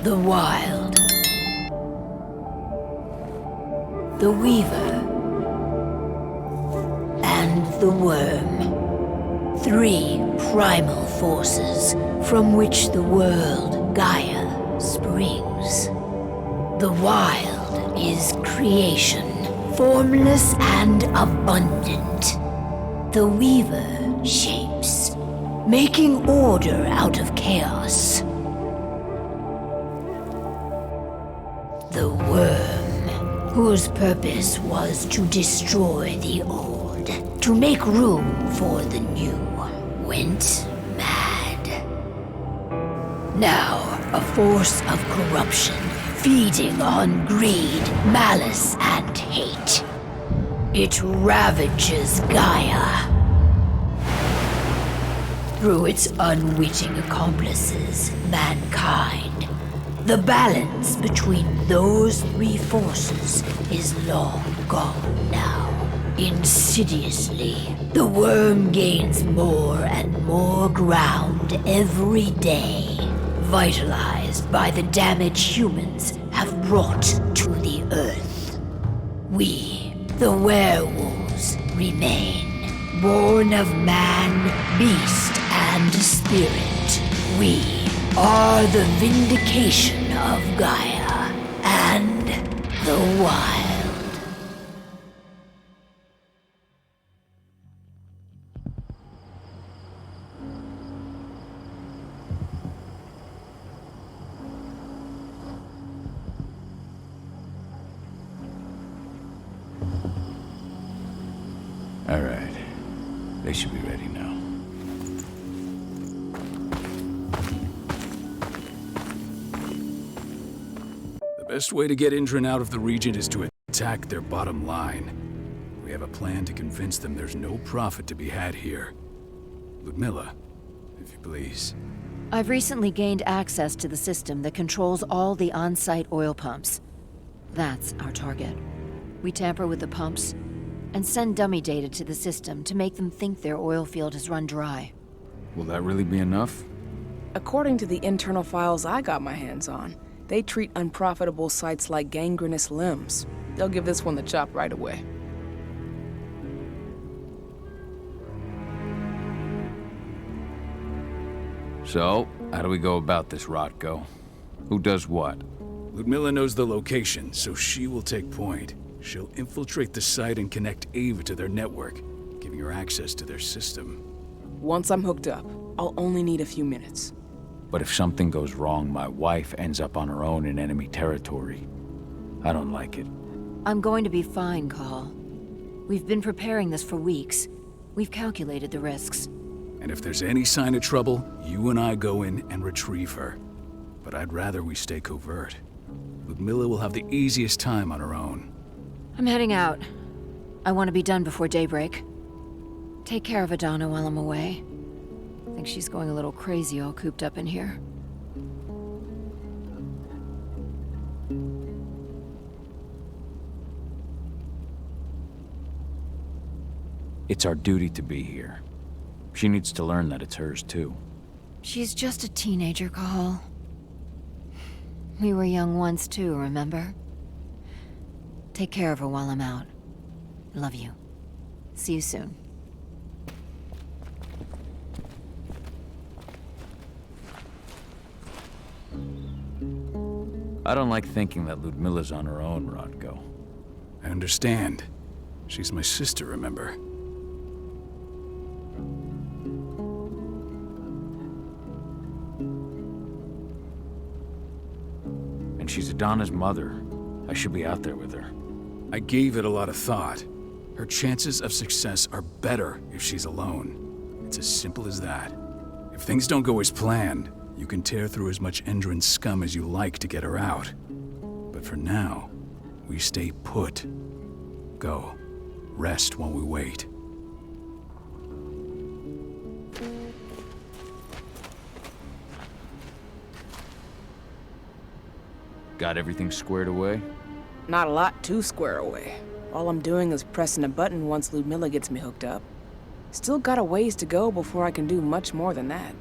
The Wild. The Weaver. And the Worm. 3 primal forces from which the world, Gaia, springs. The Wild is creation, formless and abundant. The Weaver shapes, making order out of chaos. The Worm, whose purpose was to destroy the old, to make room for the new, went mad. Now, a force of corruption, feeding on greed, malice, and hate. It ravages Gaia. Through its unwitting accomplices, mankind, the balance between those 3 forces is long gone now. Insidiously, the Worm gains more and more ground every day, vitalized by the damage humans have brought to the Earth. We, the werewolves, remain, born of man, beast, and spirit. We are the vindication of Gaia and the Wild. All right. They should be ready now. The best way to get Indran out of the region is to attack their bottom line. We have a plan to convince them there's no profit to be had here. Ludmilla, if you please. I've recently gained access to the system that controls all the on-site oil pumps. That's our target. We tamper with the pumps and send dummy data to the system to make them think their oil field has run dry. Will that really be enough? According to the internal files I got my hands on, they treat unprofitable sites like gangrenous limbs. They'll give this one the chop right away. So, how do we go about this, Rotko? Who does what? Ludmilla knows the location, so she will take point. She'll infiltrate the site and connect Ava to their network, giving her access to their system. Once I'm hooked up, I'll only need a few minutes. But if something goes wrong, my wife ends up on her own in enemy territory. I don't like it. I'm going to be fine, Call. We've been preparing this for weeks. We've calculated the risks. And if there's any sign of trouble, you and I go in and retrieve her. But I'd rather we stay covert. Ludmilla will have the easiest time on her own. I'm heading out. I want to be done before daybreak. Take care of Adana while I'm away. I think she's going a little crazy all cooped up in here. It's our duty to be here. She needs to learn that it's hers too. She's just a teenager, Call. We were young once too, remember? Take care of her while I'm out. Love you. See you soon. I don't like thinking that Ludmilla's on her own, Rotko. I understand. She's my sister, remember? And she's Adana's mother. I should be out there with her. I gave it a lot of thought. Her chances of success are better if she's alone. It's as simple as that. If things don't go as planned, you can tear through as much Endron scum as you like to get her out. But for now, we stay put. Go. Rest while we wait. Got everything squared away? Not a lot to square away. All I'm doing is pressing a button once Ludmilla gets me hooked up. Still got a ways to go before I can do much more than that.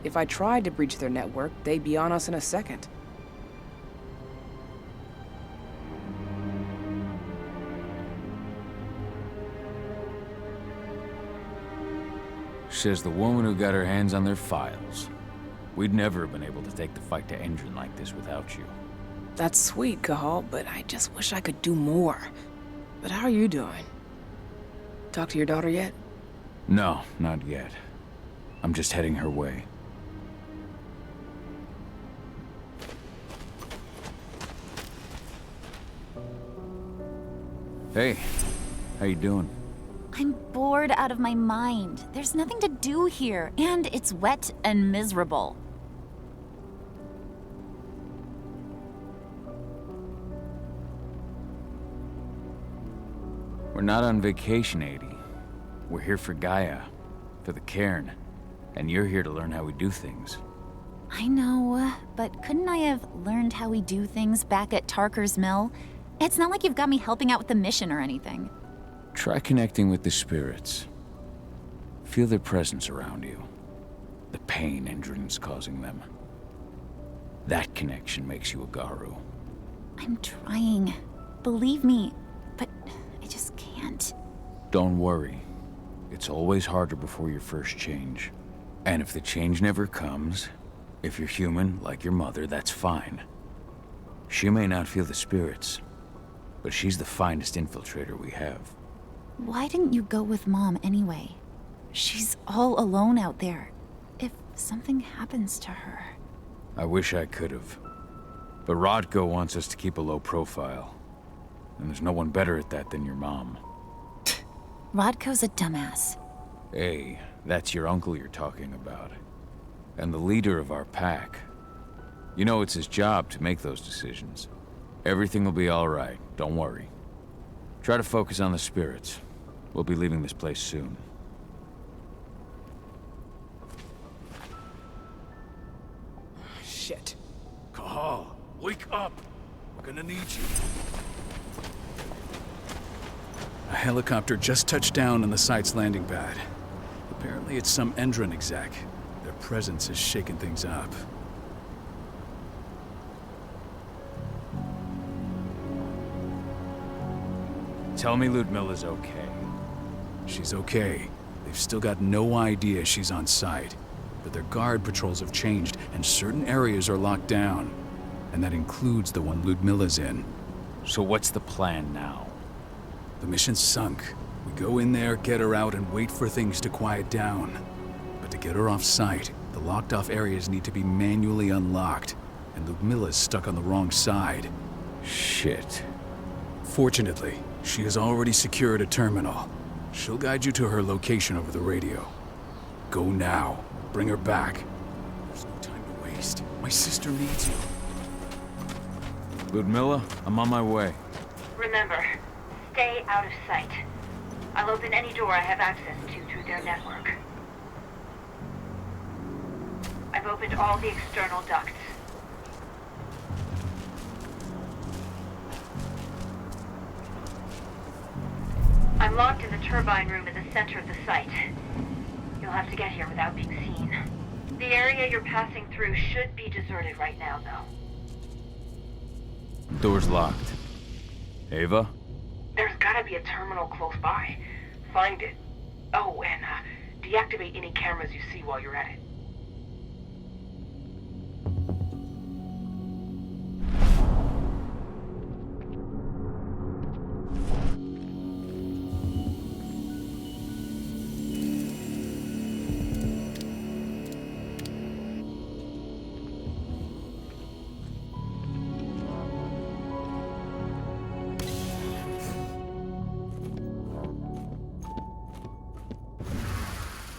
If I tried to breach their network, they'd be on us in a second. Says the woman who got her hands on their files. We'd never have been able to take the fight to Endron like this without you. That's sweet, Cahal, but I just wish I could do more. But how are you doing? Talk to your daughter yet? No, not yet. I'm just heading her way. Hey, how you doing? I'm bored out of my mind. There's nothing to do here, and it's wet and miserable. We're not on vacation, Adie. We're here for Gaia, for the cairn, and you're here to learn how we do things. I know, but couldn't I have learned how we do things back at Tarker's Mill? It's not like you've got me helping out with the mission or anything. Try connecting with the spirits. Feel their presence around you. The pain Endron's causing them. That connection makes you a Garu. I'm trying. Believe me, but I just can't. Don't worry. It's always harder before your first change. And if the change never comes, if you're human, like your mother, that's fine. She may not feel the spirits, but she's the finest infiltrator we have. Why didn't you go with Mom anyway? She's all alone out there. If something happens to her... I wish I could have. But Rodko wants us to keep a low profile. And there's no one better at that than your mom. Rodko's a dumbass. Hey, that's your uncle you're talking about. And the leader of our pack. You know it's his job to make those decisions. Everything will be all right, don't worry. Try to focus on the spirits. We'll be leaving this place soon. Shit. Cahal, wake up! We're gonna need you. A helicopter just touched down on the site's landing pad. Apparently it's some Endron exec. Their presence is shaking things up. Tell me Ludmilla's okay. She's okay. They've still got no idea she's on site. But their guard patrols have changed, and certain areas are locked down. And that includes the one Ludmilla's in. So what's the plan now? The mission's sunk. We go in there, get her out, and wait for things to quiet down. But to get her off site, the locked-off areas need to be manually unlocked. And Ludmilla's stuck on the wrong side. Shit. Fortunately, she has already secured a terminal. She'll guide you to her location over the radio. Go now. Bring her back. There's no time to waste. My sister needs you. Ludmilla, I'm on my way. Remember, stay out of sight. I'll open any door I have access to through their network. I've opened all the external ducts. I'm locked in the turbine room in the center of the site. You'll have to get here without being seen. The area you're passing through should be deserted right now, though. Door's locked. Ava? There's gotta be a terminal close by. Find it. Oh, and deactivate any cameras you see while you're at it.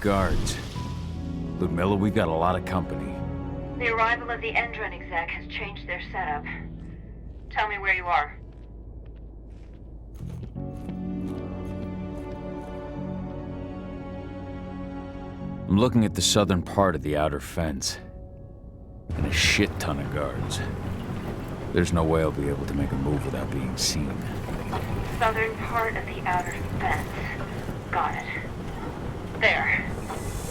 Guards. Ludmilla, we've got a lot of company. The arrival of the Endron exec has changed their setup. Tell me where you are. I'm looking at the southern part of the outer fence. And a shit ton of guards. There's no way I'll be able to make a move without being seen. Southern part of the outer fence. Got it. There.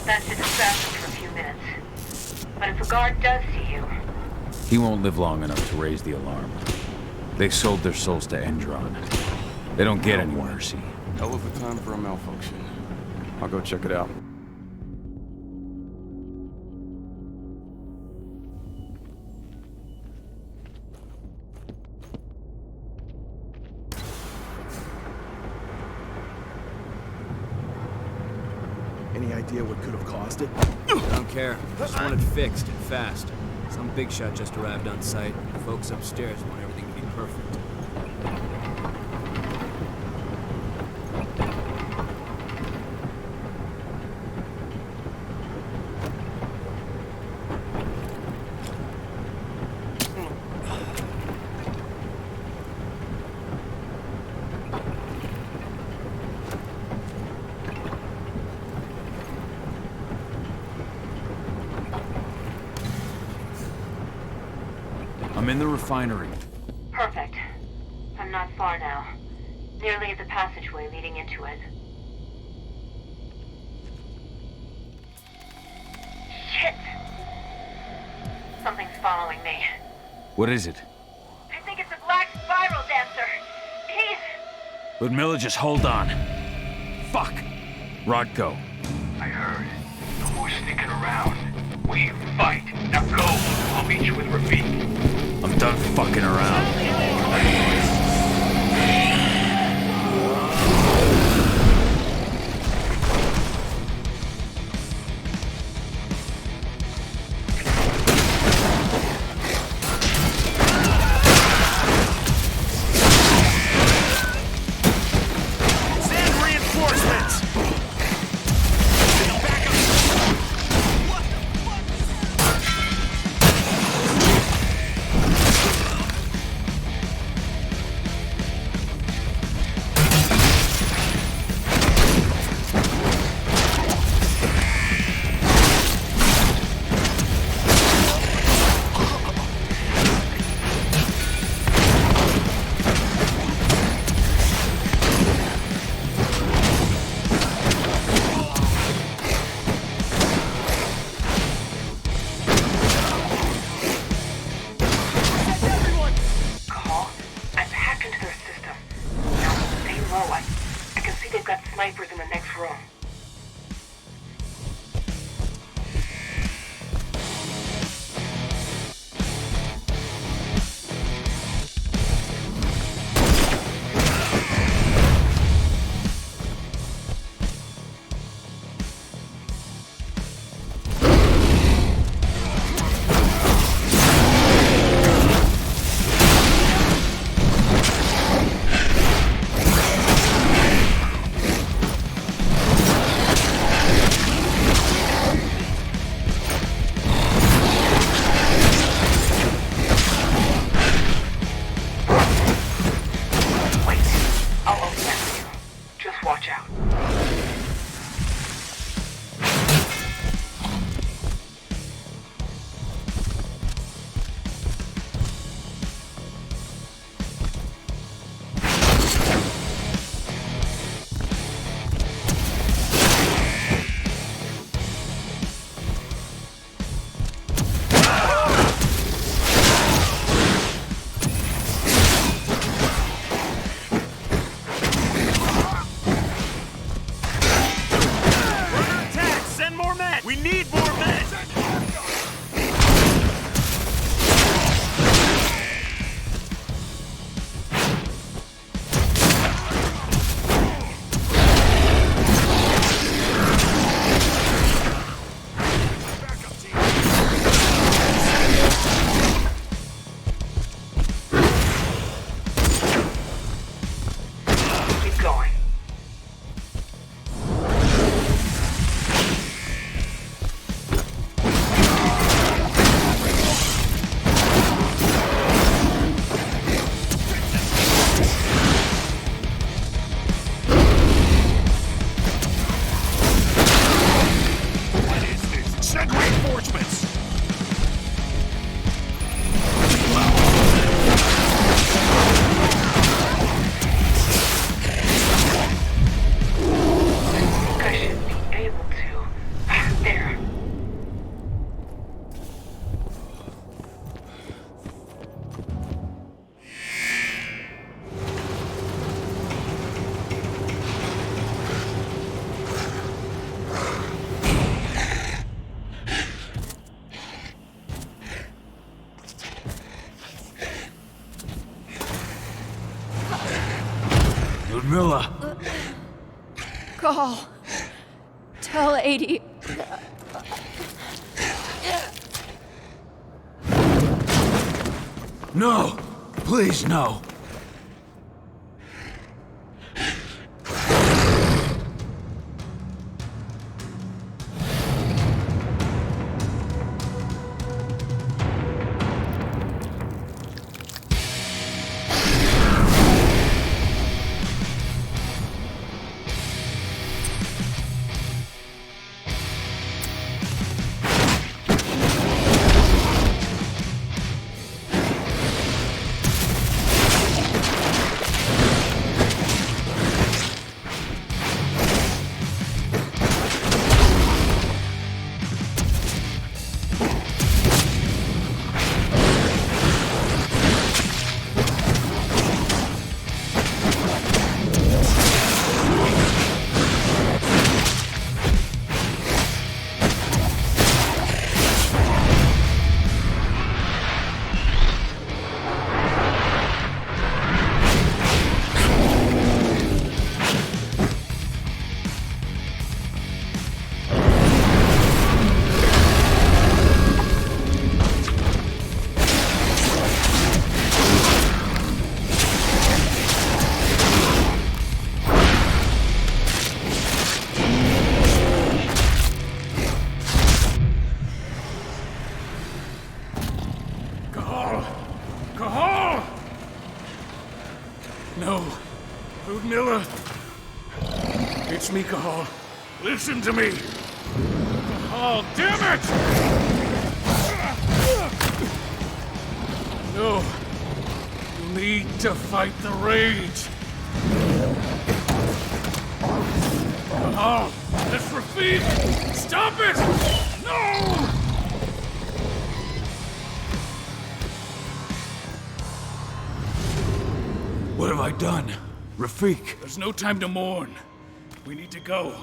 That should distract them for a few minutes. But if a guard does see you... He won't live long enough to raise the alarm. They sold their souls to Endron. They don't get any mercy. Hell of a time for a malfunction. I'll go check it out. idea what could have caused it? I don't care. Just want it fixed and fast. Some big shot just arrived on site. The folks upstairs want everything to be perfect. I'm in the refinery. Perfect. I'm not far now. Nearly at the passageway leading into it. Shit! Something's following me. What is it? I think it's a black spiral dancer. He's... Ludmilla, just hold on. Fuck! Rod, go. I heard. No more sneaking around. We fight. Now go. I'll meet you with Rafik. I'm done fucking around. Snipers in the next room. Ludmilla! Call. Tell lady. No! Please, no! No. Ludmilla. It's me, Cahal. Listen to me. Cahal, damn it! No. You need to fight the rage. Cahal, that's Rafik! Stop it! No! What have I done? Rafik! There's no time to mourn. We need to go.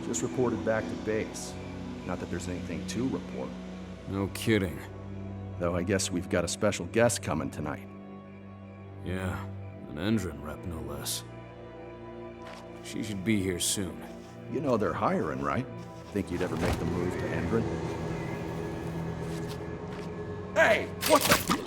Just reported back to base. Not that there's anything to report. No kidding. Though I guess we've got a special guest coming tonight. Yeah, an Endron rep, no less. She should be here soon. You know they're hiring, right? Think you'd ever make the move to Endron? Hey! What the...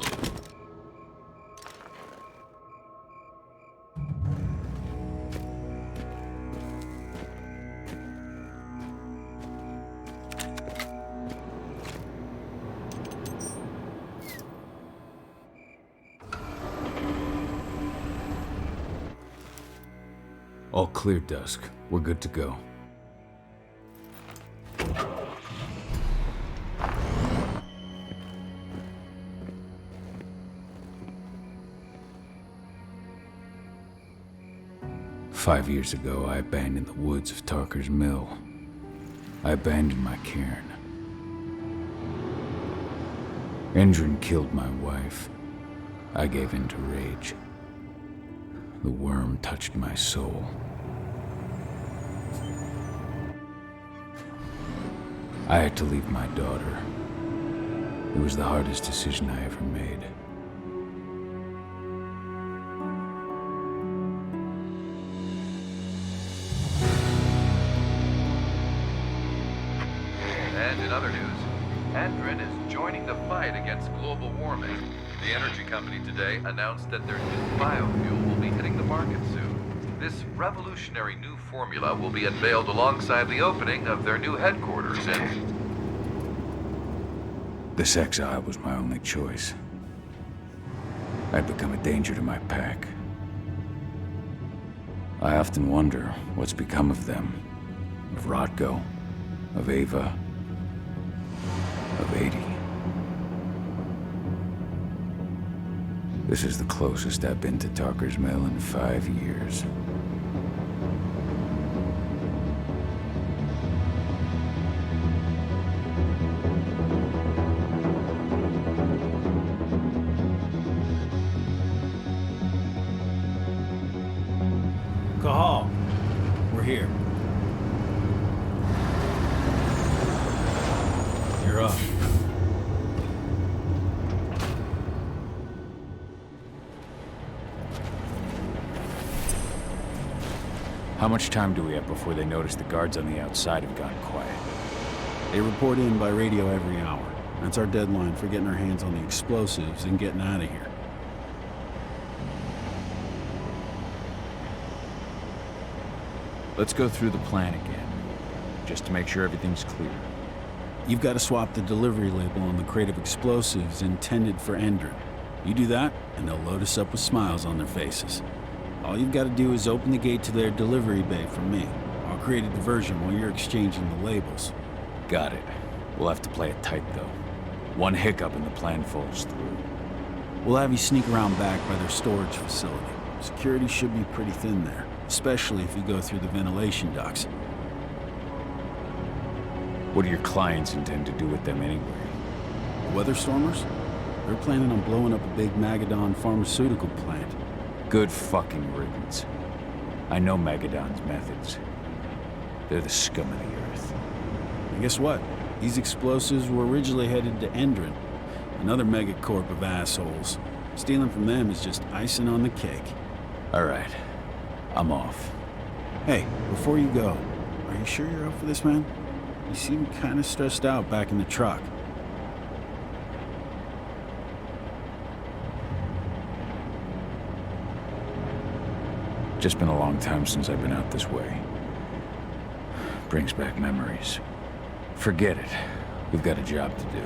All clear, Dusk. We're good to go. Five years ago, I abandoned the woods of Tarker's Mill. I abandoned my cairn. Endron killed my wife. I gave in to rage. The worm touched my soul. I had to leave my daughter. It was the hardest decision I ever made. And in other news, Endron is joining the fight against global warming. The energy company today announced that their new biofuel will be hitting the market soon. This revolutionary new formula will be unveiled alongside the opening of their new headquarters in... This exile was my only choice. I'd become a danger to my pack. I often wonder what's become of them. Of Rodko, of Ava, of 80. This is the closest I've been to Tarker's Mill in 5 years. Cahal, we're here. You're up. How much time do we have before they notice the guards on the outside have gone quiet? They report in by radio every hour. That's our deadline for getting our hands on the explosives and getting out of here. Let's go through the plan again, just to make sure everything's clear. You've got to swap the delivery label on the crate of explosives intended for Endron. You do that, and they'll load us up with smiles on their faces. All you've got to do is open the gate to their delivery bay from me. I'll create a diversion while you're exchanging the labels. Got it. We'll have to play it tight, though. One hiccup and the plan falls through. We'll have you sneak around back by their storage facility. Security should be pretty thin there, especially if you go through the ventilation ducts. What do your clients intend to do with them anyway? The Weatherstormers? They're planning on blowing up a big Magadon pharmaceutical plant. Good fucking riddance. I know Magadon's methods. They're the scum of the earth. And guess what? These explosives were originally headed to Endron, another megacorp of assholes. Stealing from them is just icing on the cake. All right. I'm off. Hey, before you go, are you sure you're up for this, man? You seem kind of stressed out back in the truck. Just been a long time since I've been out this way. Brings back memories. Forget it. We've got a job to do.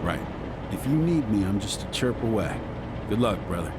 Right. If you need me, I'm just a chirp away. Good luck, brother.